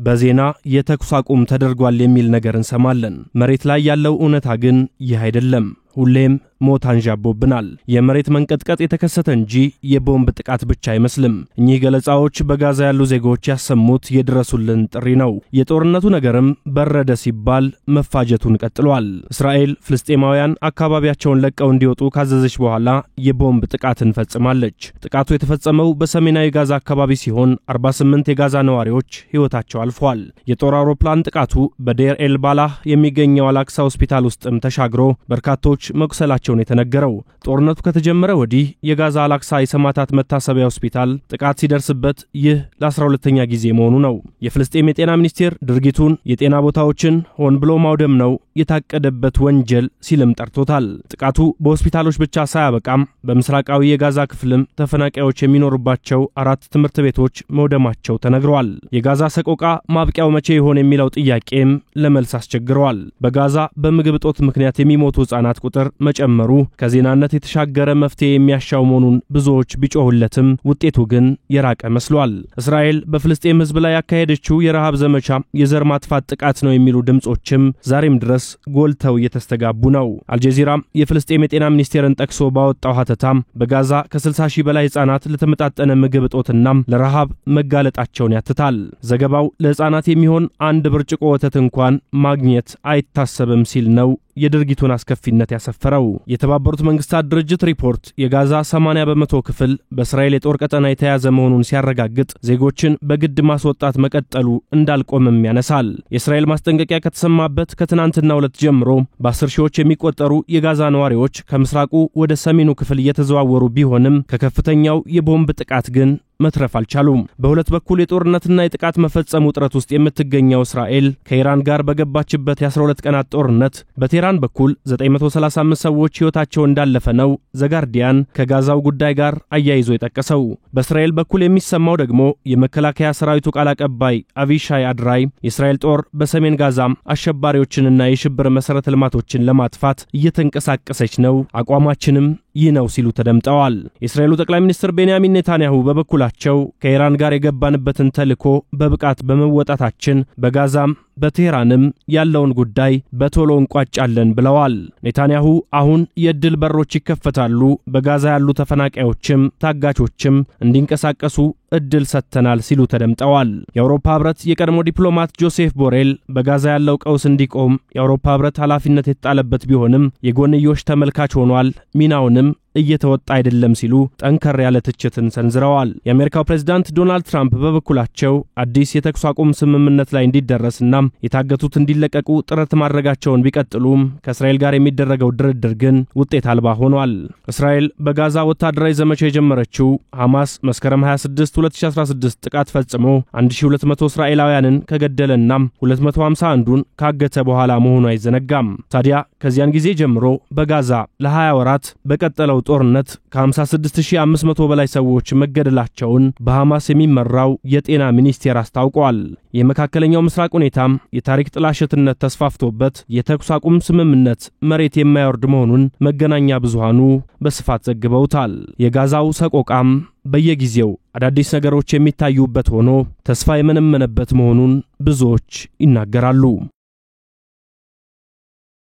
በዜና የተኩስ አቁም ተደርጓል የሚል ነገር እንሰማለን። መሬት ላይ ያለው እውነታ ግን ይህ አይደለም። ሁሌም ሞት አንዣቦብናል። የመሬት መንቀጥቀጥ የተከሰተ እንጂ የቦምብ ጥቃት ብቻ አይመስልም። እኚህ ገለጻዎች በጋዛ ያሉ ዜጎች ያሰሙት የድረሱልን ጥሪ ነው። የጦርነቱ ነገርም በረደ ሲባል መፋጀቱን ቀጥሏል። እስራኤል ፍልስጤማውያን አካባቢያቸውን ለቀው እንዲወጡ ካዘዘች በኋላ የቦምብ ጥቃትን ፈጽማለች። ጥቃቱ የተፈጸመው በሰሜናዊ ጋዛ አካባቢ ሲሆን 48 የጋዛ ነዋሪዎች ሕይወታቸው አልፏል። የጦር አውሮፕላን ጥቃቱ በዴር ኤል ባላህ የሚገኘው አላክሳ ሆስፒታል ውስጥም ተሻግሮ በርካቶች መቁሰላቸውን የተነገረው። ጦርነቱ ከተጀመረ ወዲህ የጋዛ አላክሳ የሰማዕታት መታሰቢያ ሆስፒታል ጥቃት ሲደርስበት ይህ ለ12ኛ ጊዜ መሆኑ ነው። የፍልስጤም የጤና ሚኒስቴር ድርጊቱን የጤና ቦታዎችን ሆን ብሎ ማውደም ነው የታቀደበት ወንጀል ሲልም ጠርቶታል። ጥቃቱ በሆስፒታሎች ብቻ ሳያበቃም በምስራቃዊ የጋዛ ክፍልም ተፈናቃዮች የሚኖሩባቸው 4 ትምህርት ቤቶች መውደማቸው ተነግሯል። የጋዛ ሰቆቃ ማብቂያው መቼ ይሆን የሚለው ጥያቄም ለመልስ አስቸግሯል። በጋዛ በምግብ እጦት ምክንያት የሚሞቱ ሕፃናት ቁጥር መጨመሩ ከዜናነት የተሻገረ መፍትሄ የሚያሻው መሆኑን ብዙዎች ቢጮሁለትም ውጤቱ ግን የራቀ መስሏል። እስራኤል በፍልስጤም ሕዝብ ላይ ያካሄደችው የረሃብ ዘመቻ የዘር ማጥፋት ጥቃት ነው የሚሉ ድምጾችም ዛሬም ድረስ ጎልተው እየተስተጋቡ ነው። አልጀዚራ የፍልስጤም የጤና ሚኒስቴርን ጠቅሶ ባወጣው ሐተታም በጋዛ ከ60,000 በላይ ሕፃናት ለተመጣጠነ ምግብ እጦትና ለረሃብ መጋለጣቸውን ያትታል። ዘገባው ለሕፃናት የሚሆን አንድ ብርጭቆ ወተት እንኳን ማግኘት አይታሰብም ሲል ነው የድርጊቱን አስከፊነት ያሰፈረው። የተባበሩት መንግስታት ድርጅት ሪፖርት የጋዛ 80% ክፍል በእስራኤል የጦር ቀጠና የተያዘ መሆኑን ሲያረጋግጥ ዜጎችን በግድ ማስወጣት መቀጠሉ እንዳልቆመም ያነሳል። የእስራኤል ማስጠንቀቂያ ከተሰማበት ከትናንትናው ዕለት ጀምሮ በ10 ሺዎች የሚቆጠሩ የጋዛ ነዋሪዎች ከምስራቁ ወደ ሰሜኑ ክፍል እየተዘዋወሩ ቢሆንም ከከፍተኛው የቦምብ ጥቃት ግን መትረፍ አልቻሉም። በሁለት በኩል የጦርነትና የጥቃት መፈጸሙ ጥረት ውስጥ የምትገኘው እስራኤል ከኢራን ጋር በገባችበት የ12 ቀናት ጦርነት በቴህራን በኩል 935 ሰዎች ሕይወታቸው እንዳለፈ ነው ዘጋርዲያን ከጋዛው ጉዳይ ጋር አያይዞ የጠቀሰው። በእስራኤል በኩል የሚሰማው ደግሞ የመከላከያ ሰራዊቱ ቃል አቀባይ አቪሻይ አድራይ የእስራኤል ጦር በሰሜን ጋዛም አሸባሪዎችንና የሽብር መሰረተ ልማቶችን ለማጥፋት እየተንቀሳቀሰች ነው፣ አቋማችንም ይህ ነው ሲሉ ተደምጠዋል። የእስራኤሉ ጠቅላይ ሚኒስትር ቤንያሚን ኔታንያሁ በበኩላቸው ከኢራን ጋር የገባንበትን ተልዕኮ በብቃት በመወጣታችን በጋዛም በቴህራንም ያለውን ጉዳይ በቶሎ እንቋጫለን ብለዋል። ኔታንያሁ አሁን የድል በሮች ይከፈታሉ፣ በጋዛ ያሉ ተፈናቃዮችም ታጋቾችም እንዲንቀሳቀሱ እድል ሰጥተናል ሲሉ ተደምጠዋል። የአውሮፓ ህብረት የቀድሞ ዲፕሎማት ጆሴፍ ቦሬል በጋዛ ያለው ቀውስ እንዲቆም የአውሮፓ ህብረት ኃላፊነት የተጣለበት ቢሆንም የጎንዮሽ ተመልካች ሆኗል፣ ሚናውንም እየተወጣ አይደለም ሲሉ ጠንከር ያለ ትችትን ሰንዝረዋል። የአሜሪካው ፕሬዝዳንት ዶናልድ ትራምፕ በበኩላቸው አዲስ የተኩስ አቁም ስምምነት ላይ እንዲደረስና የታገቱት እንዲለቀቁ ጥረት ማድረጋቸውን ቢቀጥሉም ከእስራኤል ጋር የሚደረገው ድርድር ግን ውጤት አልባ ሆኗል። እስራኤል በጋዛ ወታደራዊ ዘመቻ የጀመረችው ሐማስ መስከረም 26 2016 ጥቃት ፈጽሞ 1200 እስራኤላውያንን ከገደለና 251ን ካገተ በኋላ መሆኑ አይዘነጋም። ታዲያ ከዚያን ጊዜ ጀምሮ በጋዛ ለ20 ወራት በቀጠለው ጦርነት ከ56500 በላይ ሰዎች መገደላቸውን በሐማስ የሚመራው የጤና ሚኒስቴር አስታውቋል። የመካከለኛው ምስራቅ ሁኔታም የታሪክ ጥላሸትነት ተስፋፍቶበት የተኩስ አቁም ስምምነት መሬት የማይወርድ መሆኑን መገናኛ ብዙሃኑ በስፋት ዘግበውታል። የጋዛው ሰቆቃም በየጊዜው አዳዲስ ነገሮች የሚታዩበት ሆኖ ተስፋ የመነመነበት መሆኑን ብዙዎች ይናገራሉ።